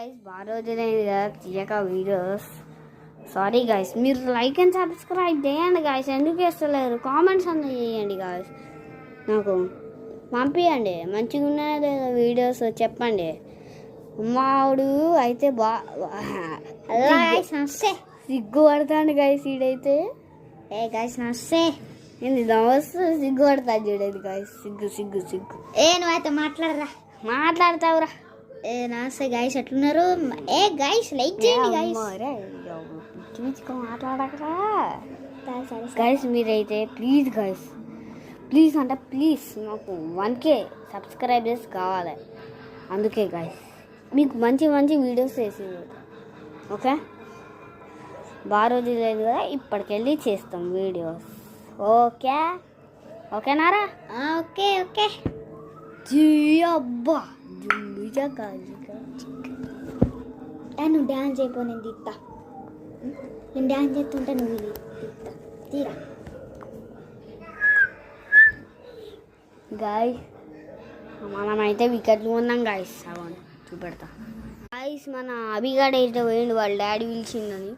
Guys బాగా రోజులైంది కదా తీయక వీడియోస్. సారీ గైస్, మీరు లైక్ అండ్ సబ్స్క్రైబ్ చేయండి గైస్. ఎందుకు చేస్తలేరు? కామెంట్స్ అన్నీ చేయండి గైస్. నాకు పంపించండి మంచిగా ఉన్నాయో లేదా వీడియోస్ చెప్పండి. మావుడు అయితే నమస్తే సిగ్గు పడతాను గైస్. ఈడైతే గైస్ నమస్తే. ఏంది నమస్తే సిగ్గు పడతాను చూడండి గైస్. సిగ్గు సిగ్గు సిగ్గు. నువ్వైతే మాట్లాడరా. మాట్లాడతావురా. నమస్తే గైస్, ఎట్లున్నారు? గైస్ లైక్ చేయండి గైస్. మాట్లాడకరా గైస్. మీరైతే ప్లీజ్ గైస్, ప్లీజ్ అంటే ప్లీజ్ మాకు 1K సబ్స్క్రైబర్స్ కావాలి. అందుకే గైస్ మీకు మంచి మంచి వీడియోస్ చేసింది. ఓకే, బాగా రోజులు లేదు కదా, ఇప్పటికెళ్ళి చేస్తాం వీడియోస్. ఓకే ఓకేనారా? Okay okay. అబ్బా నువ్వు డ్యాన్స్ అయిపో, నేను తీస్తా. నేను డ్యాన్స్ చేస్తుంటే నువ్వు తీస్తా. తీరా గాయస్, మనమైతే వికెట్లు ఉన్నాం గాయస్. అవన్నీ చూపెడతా గాయస్. మన అభిగాడు అయితే పోయిండు, వాళ్ళ డాడీ పిలిచిందని.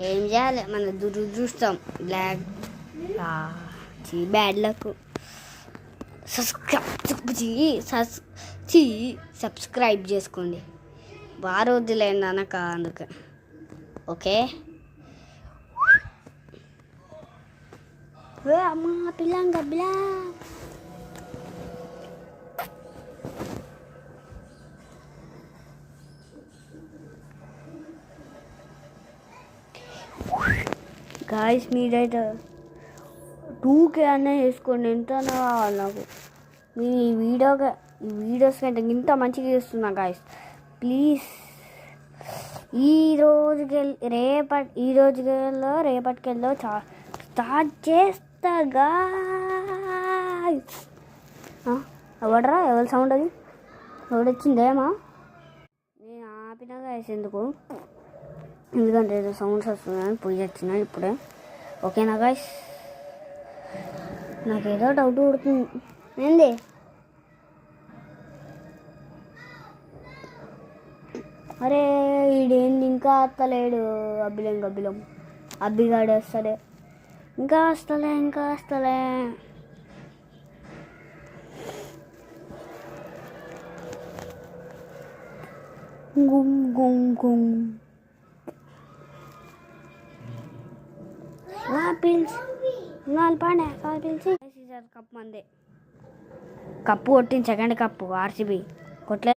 ఏం చేయాలి, మన దురదృష్టం. Bad luck. సబ్స్క్రైబ్ చేసుకోండి. బాగా రోజులైంది అనక అందుకే. ఓకే, అమ్మా పిల్లంగా బిలా. గాయస్ మీరైతే 2K అనే వేసుకోండి. ఎంత కావాలి నాకు. మీరు ఈ వీడియోస్ కంటే ఇంత మంచిగా చేస్తున్నా గాయస్. ప్లీజ్ ఈ రోజుకెళ్ళో రేపటికెళ్ళో స్టార్ట్ చేస్తా గాయస్. ఎవడరా? ఎవరి సౌండ్ అది? ఎవడొచ్చిందేమా? నేను ఆపినా గాయస్. ఎందుకంటే ఏదో సౌండ్స్ వస్తున్నాయని పోయి వచ్చినా ఇప్పుడే. ఓకేనా గాయస్? నాకేదో డౌట్ కొడుతుంది. ఏంది? అరే ఈడేంది ఇంకా వస్తలేడు? గబ్బిలం అబ్బిగాడు వస్తలే. ఇంకా వస్తలే. గుమ్ కప్పు కొట్టింది. సెకండ్ కప్పు RCB కొట్లే.